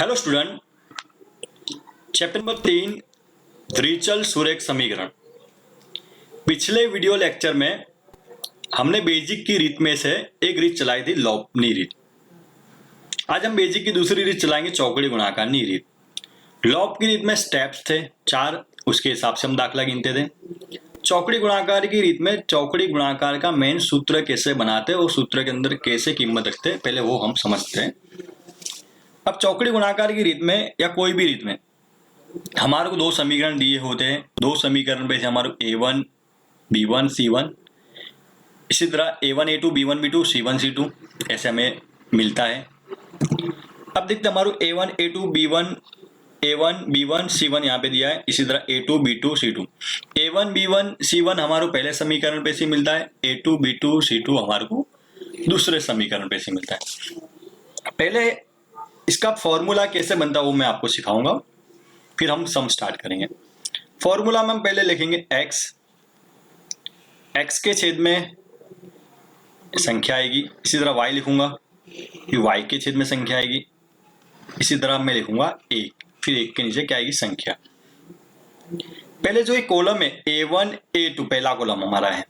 Hello student, chapter number 3 द्विचल सुरेख समीकरण। पिछले वीडियो लेक्चर में हमने बेजिक की रीत में से एक रीत चलाई थी, लॉपनी रीत। आज हम बेजिक की दूसरी रीत चलाएंगे, चौकड़ी गुणाकारनी रीत। लॉप की रीत में स्टेप्स थे 4, उसके हिसाब से हम दाखला गिनते थे। चौकड़ी गुणाकार की रीत में चौकड़ी गुणाकार का मेन सूत्र कैसे बनाते, वो सूत्र के अंदर कैसे कीमत रखते, पहले वो हम समझते हैं। अब चौकड़ी गुणाकार की रीत में या कोई भी रीत में हमारे को दो समीकरण दिए होते हैं। दो समीकरण पे से हमारे को a1 b1 c1, इसी तरह a1 a2 b1 b2 c1 c2 ऐसे हमें मिलता है। अब देखते हैं हमारे a1 a2 b1 a1 b1 c1 यहाँ पे दिया है, इसी तरह a2 b2 c2। a1 b1 c1 हमारे को पहले समीकरण पे से मिलता है, a2 b2 c2 हमारे को दूसरे समीकरण पे से मिलता है। पहले इसका फॉर्मूला कैसे बनता है वो मैं आपको सिखाऊंगा, फिर हम सम स्टार्ट करेंगे। फॉर्मूला में हम पहले लिखेंगे x के छेद में संख्या आएगी, इसी तरह y लिखूंगा, फिर y के छेद में संख्या आएगी, इसी तरह मैं लिखूंगा 1, फिर 1 के नीचे क्या आएगी, संख्या। पहले जो एक कॉलम है a1 a2 पहला कॉलम हमारा है,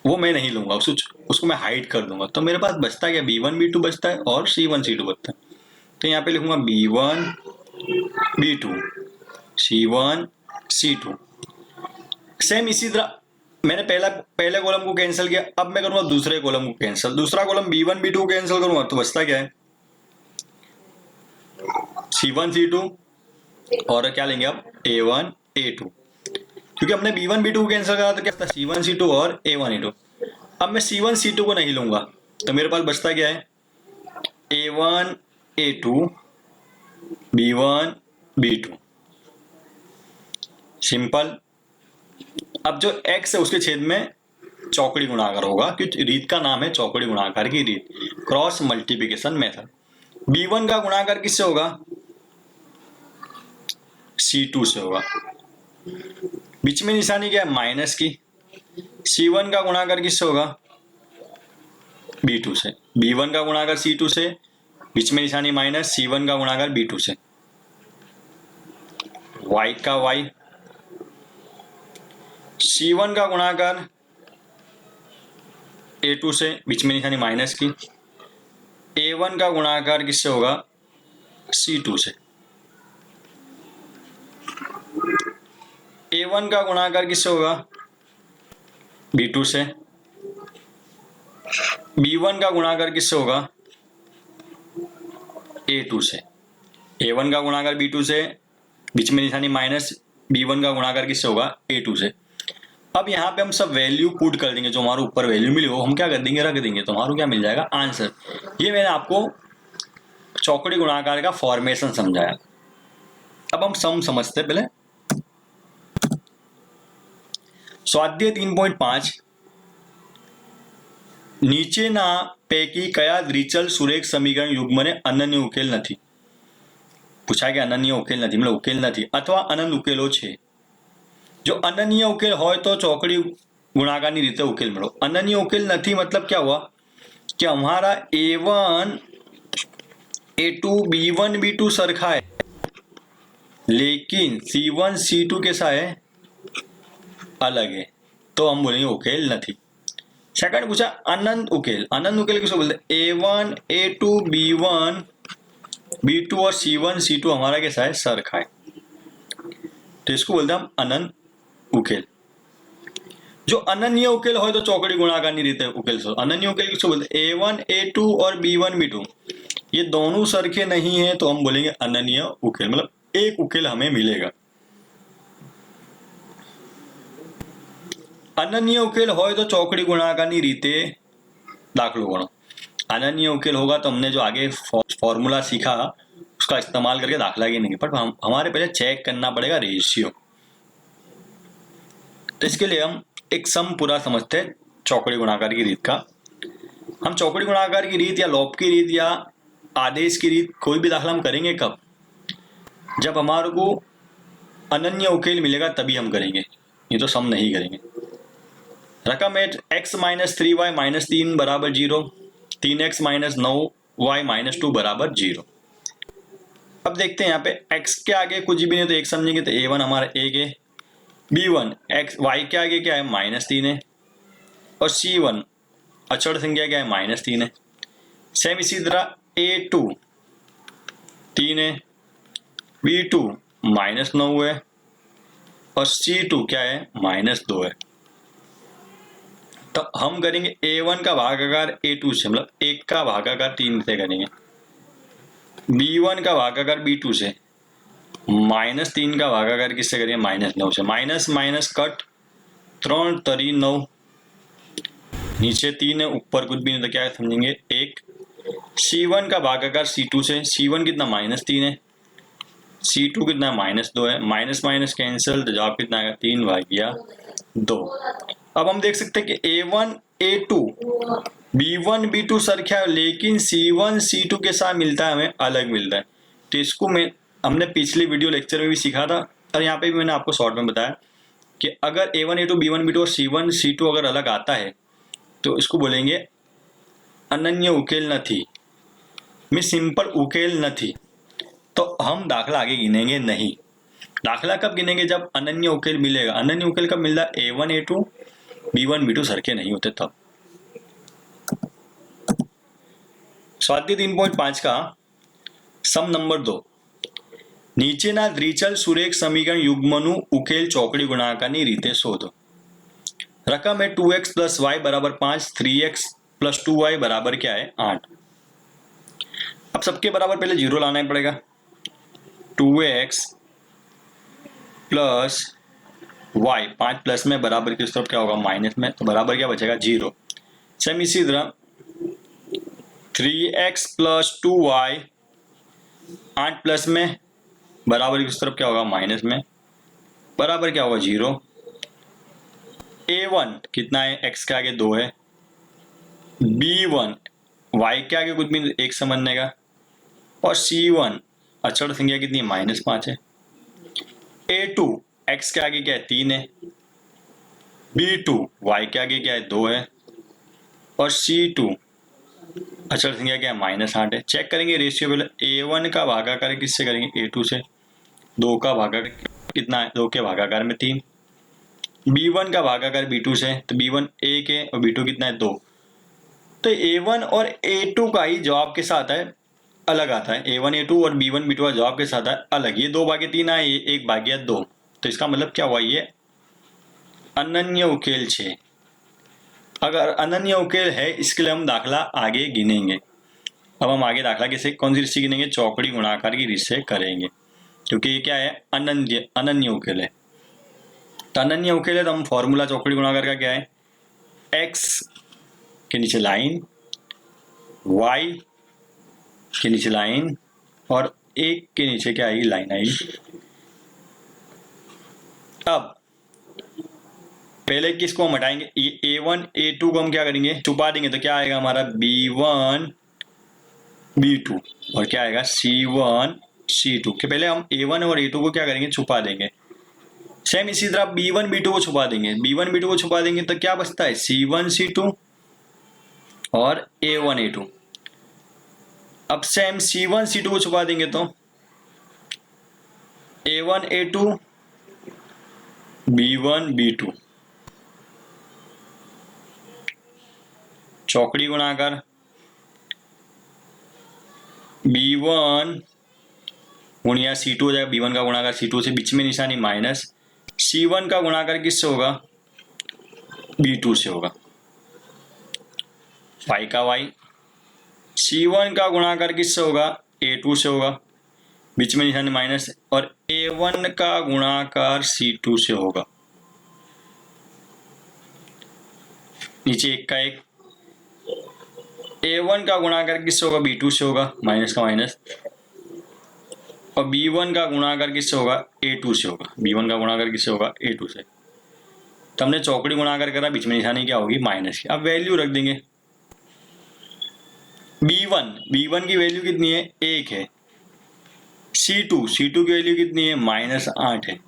वो मैं नहीं लूंगा, उसको मैं हाइड कर दूंगा। तो मेरे पास बचता क्या, b1 b2 बचता है और c1 c2 बचता है। तो यहाँ पे लिखूंगा b1 b2 c1 c2। Same इसी तरह मैंने पहले कॉलम को कैंसिल किया, अब मैं करूंगा दूसरे कॉलम को कैंसिल। दूसरा कॉलम b1 b2 कैंसिल करूंगा तो बचता क्या है, c1 c2 और क्या लेंगे अब a1 a2। क्योंकि हमने b1 b2 को कैंसिल करा तो क्या था, c1 c2 और a1 a2। अब मैं c1 c2 को नहीं लूंगा तो मेरे पास बचता क्या है, a1 a2 b1 b2, simple. अब जो x है उसके छेद में चौकड़ी गुणाकार होगा, क्योंकि रीत का नाम है चौकड़ी गुणाकार की रीत, क्रॉस मल्टीप्लिकेशन मेथड। b1 का गुणाकार किससे होगा, c2 से होगा। बीच में निशानी क्या है, माइनस की। c1 का गुणाकार किससे होगा, b2 से। b1 का गुणाकार c2 से, बीच में निशानी माइनस, c1 का गुणाकार b2 से। y का y, c1 का गुणाकार a2 से, बीच में निशानी माइनस की। a1 का गुणाकार किससे होगा, c2 से। a1 का गुणाकार किससे होगा, b2 से। b1 का गुणाकार किससे होगा, a2 से। a1 का गुणाकार b2 से, बीच में निशानी माइनस, b1 का गुणाकार किससे होगा, a2 से। अब यहाँ पे हम सब वैल्यू पुट कर देंगे, जो हमारे ऊपर वैल्यू मिली वो हम क्या कर देंगे, रख देंगे, तो हमारा क्या मिल जाएगा, आंसर। ये मैंने आपको चौकड़ी गुणाकार का फॉर्मेशन समझाया। अब हम सम समझते हैं। पहले स्वाध्याय 3.5 નીચેના પૈકી કયા દ્વિચલ સુરેખ સમીકરણ યુગ્મને અનન્ય ઉકેલ નથી। પૂછા કે અનન્ય ઉકેલ નથી, मतलब ઉકેલ નથી અથવા અનંત ઉકેલો છે। જો અનન્ય ઉકેલ હોય તો ચોકડી ગુણાકારની રીતે ઉકેલ મેળવો। અનન્ય ઉકેલ નથી मतलब क्या हुआ कि हमारा a1 a2 b1 b2 सरखा है, लेकिन c1 c2 कैसा है, अलग है, तो हम बोलेंगे उकेल नहीं। सेकंड पूछा अनंत उकेल। अनंत उकेल किसको बोलते हैं, a1 a2 b1 b2 और c1 c2 हमारा कैसा है, सरखा है, तो इसको बोलते हैं हम अनंत उकेल। जो अनन्य उकेल हो तो चौकड़ी गुणाकारनी रीते उकेल सो। अनन्य उकेल किसको बोलते हैं, a1 a2 और b1 b2 ये दोनों सरखे नहीं है तो हम बोलेंगे अनन्य उकेल, मतलब एक उकेल हमें मिलेगा। अनन्य उकेल हो तो चौकड़ी गुणाकारनी रीते दाखलो गणो। अनन्य उकेल होगा तो हमने जो आगे फॉर्मूला सीखा उसका इस्तेमाल करके दाखला गिनेंगे, पर हमारे पहले चेक करना पड़ेगा रेशियो। तो इसके लिए हम एक सम पूरा समझते हैं चौकड़ी गुणाकार की रीत का। हम चौकड़ी गुणाकार की रीत या लॉप की रीत या आदेश की रीत कोई भी दाखला हम करेंगे कब, जब हमारे को अनन्य उकेल मिलेगा तभी हम करेंगे, ये तो सम नहीं करेंगे। रकम है x माइनस 3y माइनस 3 बराबर 0, 3x माइनस 9y माइनस 2 बराबर 0। अब देखते हैं यहाँ पे x के आगे कुछ भी नहीं तो 1 समझेंगे तो a1 हमारा 1 है, b1 x y के आगे क्या है -3 है, और c1 अचर संख्या क्या है -3 है। सेम इसी तरह a2 3 है, b2 -9 है, और c2 क्या है -2 है। तो हम करेंगे a1 का भागाकार a2 से, मतलब 1 का भागाकार 3 से करेंगे, b1 का भागाकार b2 से, -3 का भागाकार किससे करेंगे -9 से। माइनस माइनस कट, 3 3 9, नीचे 3 है ऊपर कुछ भी नहीं तो क्या है समझेंगे 1। c1 का भागाकार c2 से, c1 कितना -3 है, c2 कितना -2 है, माइनस माइनस कैंसिल तो जवाब कितना आएगा 3/2। अब हम देख सकते हैं कि a1 a2 b1 b2 सरख्या है, लेकिन c1 c2 के साथ मिलता है हमें अलग मिलता है। तो इसको हमने पिछले वीडियो लेक्चर में भी सीखा था और यहाँ पे भी मैंने आपको शॉर्ट में बताया कि अगर a1 a2 b1 b2 और c1 c2 अगर अलग आता है तो इसको बोलेंगे अनन्य उकेल न थी, में सिंपल उकेल न थी। तो हम दाखला आगे गिनेंगे नहीं। दाखला कब गिनेंगे, जब अनन्य उकेल मिलेगा। अनन्य उकेल कब मिलता है, a1 a2 b1 b2 सरखे नहीं होते तब। स्वाध्याय 3.5 का सम नंबर 2, નીચેના દ્વિચલ સુરેખ સમીકરણ યુગ્મનું ઉકેલ ચોકડી ગુણાકારની રીતે શોધો। रकम है 2x प्लस वाई बराबर 5, 3x प्लस 2y बराबर क्या है 8। अब सबके बराबर पहले जीरो लाना ही पड़ेगा। 2x प्लस y 5 प्लस में बराबर किस तरफ क्या होगा माइनस में, तो बराबर क्या बचेगा 0। सेम इसी तरह 3x प्लस 2y 8 प्लस में बराबर किस तरफ क्या होगा माइनस में, बराबर क्या होगा 0। a1 कितना है, x के आगे 2 है, b1 y के आगे कुछ भी 1 समझने का, और c1 अचर संख्या कितनी है -5 है। a2 x के आगे क्या है 3 है, b2 y के आगे क्या है 2 है, और c2 अचर संख्या क्या है -8 है। चेक करेंगे रेशियो पहले, a1 का भागाकार किससे करेंगे a2 से, 2 का भागाकार कितना है 2 के भागाकार में 3, b1 का भागाकार b2 से, तो b1 1 है और b2 कितना है 2। तो a1 और a2 का ही जवाब के साथ है अलग आता है, a1 a2 और b1 b2 का जवाब के साथ है अलग। ये 2/3 आए, ये 1/2, तो इसका मतलब क्या हुआ, ये अनन्य उकेल छे। अगर अनन्य उकेल है इसके लिए हम दाखला आगे गिनेंगे। अब हम आगे दाखला किसे कौन सी रीत से गिनेंगे, चौकड़ी गुणाकार की रीत से करेंगे, क्योंकि ये क्या है अनन्य उकेल है। तो अनन्य उकेल है तो हम फॉर्मूला चौकड़ी गुणाकार का क्या है, x के नीचे लाइन, y के नीचे लाइन, और 1 के नीचे क्या आएगी लाइन आएगी। अब पहले किसको हम हटाएंगे, ये a1 a2 को हम क्या करेंगे छुपा देंगे, तो क्या आएगा हमारा b1 b2 और क्या आएगा c1 c2 के पहले हम a1 और a2 को क्या करेंगे छुपा देंगे। सेम इसी तरह b1 b2 को छुपा देंगे, b1 b2 को छुपा देंगे तो क्या बचता है c1 c2 और a1 a2। अब सेम c1 c2 को छुपा देंगे तो a1 a2 b1 b2 चौकड़ी गुणाकार b1 गुणिया c2 हो जाएगा, b1 का गुणाकार c2 से, बीच में निशानी माइनस, c1 का गुणाकार किससे होगा b2 से होगा, y का y, c1 का गुणाकार किससे होगा a2 से होगा, बीच में निशानी माइनस, और a1 का गुणाकार c2 से होगा, नीचे 1 का 1, a1 का गुणाकार किससे होगा b2 से होगा, माइनस का माइनस, और b1 का गुणाकार किससे होगा a2 से होगा, b1 का गुणाकार किससे होगा a2 से। तो हमने चौकड़ी गुणाकार करा, बीच में निशानी क्या होगी माइनस की। अब वैल्यू रख देंगे, b1 की वैल्यू कितनी है 1 है, c2 की वैल्यू कितनी है -8 है,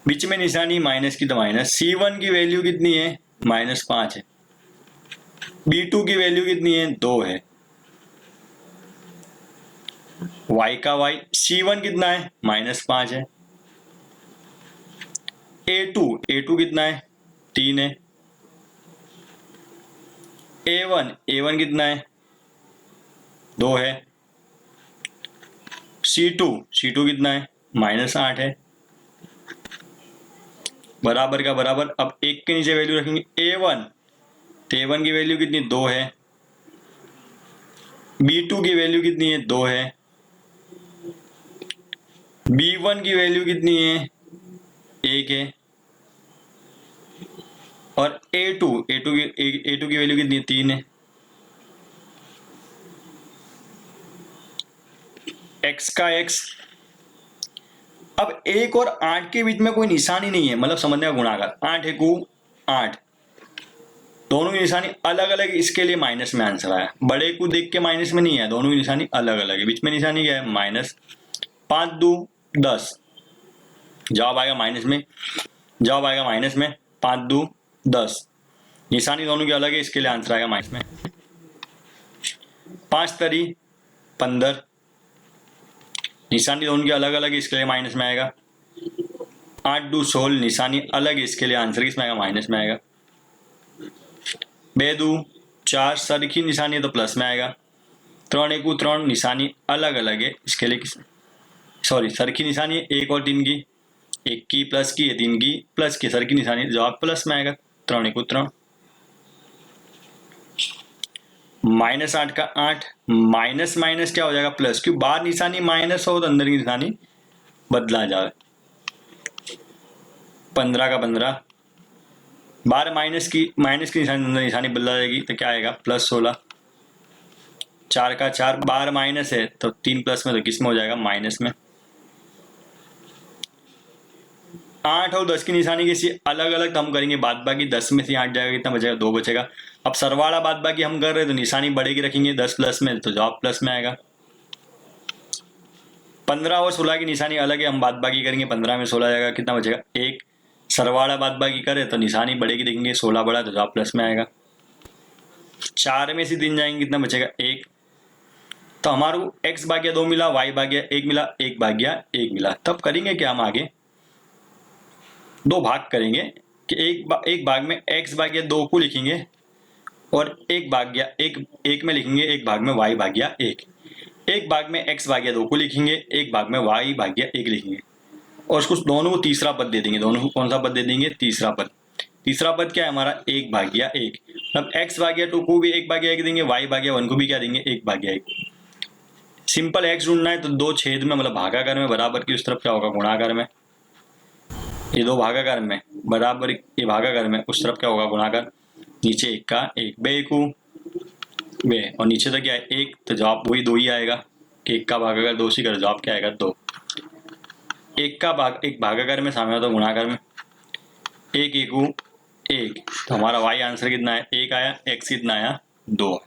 बीच में निशानी माइनस की तो माइनस, c1 की वैल्यू कितनी है -5 है, b2 की वैल्यू कितनी है 2 है, y का y, c1 कितना है -5 है। a2 कितना है 3 है। a1 कितना है 2 है। c2 कितना है -8 है। बराबर का बराबर, अब एक के नीचे वैल्यू रखेंगे a1, तो a1 की वैल्यू कितनी 2 है। b2 की वैल्यू कितनी है 2 है। b1 की वैल्यू कितनी है 1 है। और a2 की वैल्यू कितनी है 3 है। x का x, अब 1 और 8 के बीच में कोई निशानी नहीं है, मतलब समझने का गुणाकार 8 एकू 8, दोनों की निशानी अलग अलग, इसके लिए माइनस में आंसर आया। बड़े को देख के माइनस में नहीं है, दोनों की निशानी अलग अलग है। बीच में निशानी क्या है -5 2 10, जवाब आएगा माइनस में, जवाब आएगा माइनस में 5 2 10, निशानी दोनों की अलग है, इसके लिए आंसर आएगा माइनस में। 5 3 15, निशानी दोनों की अलग अलग है, इसके लिए माइनस में आएगा। 8 2 16, निशानी अलग है, इसके लिए आंसर किसमें आएगा माइनस में आएगा। 2 2 4, सरखी निशानी है तो प्लस में आएगा। 3 1 3, निशानी अलग अलग है, इसके लिए सरखी निशानी है 1 और 3 की, 1 की प्लस की है 3 की प्लस की, सरखी निशानी, जवाब प्लस में आएगा। 3 1 3, -8 का 8, माइनस माइनस क्या हो जाएगा प्लस, क्योंकि बाहर निशानी माइनस हो तो अंदर की निशानी बदला जाए। 15 का 15, बाहर माइनस की निशानी अंदर निशानी बदला जाएगी, तो क्या आएगा +16। 4 का 4, बाहर माइनस है तो 3 प्लस में, तो किस में हो जाएगा माइनस में। 8 और 10 की निशानी किसी अलग अलग, तो हम करेंगे बाद बाकी, 10 में से 8 जाएगा, कितना बचेगा 2 बचेगा। अब सरवाड़ा बाद बाकी हम कर रहे हैं तो निशानी बढ़ेगी रखेंगे 10 प्लस में, तो जवाब प्लस में आएगा। 15 और 16 की निशानी अलग है, हम बाद बाकी करेंगे, 15 में 16 जाएगा, कितना बचेगा 1। सरवाड़ा बाद बाकी करें तो निशानी बढ़ेगी, देखेंगे 16 बढ़ा तो जवाब प्लस में आएगा। 4 में से 3 जाएंगे, कितना बचेगा 1। तो हमारे को x भाग्या 2 मिला, y भाग्या 1 मिला, 1 भाग्या 1 मिला। तब करेंगे क्या, हम आगे 2 भाग करेंगे कि एक भाग में x भाग्या 2 को लिखेंगे और एक में लिखेंगे, एक भाग में y भाग्या 1। एक भाग में x भाग्या 2 को लिखेंगे, एक भाग में y भाग्या 1 लिखेंगे, और उसको दोनों को तीसरा पद दे देंगे। दोनों को कौन सा पद दे देंगे, तीसरा पद। तीसरा पद क्या है हमारा 1 भाग्या 1। अब x भाग्या 2 को भी 1 भाग्या 1 देंगे, y भाग्या 1 को भी क्या देंगे 1 भाग्या 1। सिंपल x ढूंढना है तो 2 छेद में, मतलब भागाकार में बराबर की उस तरफ क्या होगा गुणाकार में, ये 2 भागाकार में बराबर, ये भागाकार में उस तरफ क्या होगा गुणाकार। नीचे 1 का 1, 2 को 2, और नीचे तो क्या है 1, तो जवाब वही 2 ही आएगा। 1 का भागाकार 2 से कर, जवाब क्या आएगा 2। 1 भागाकार में सामने तो गुणाकार में, 1 1 1, तो हमारा y आंसर कितना है 1 आया, x कितना आया 2।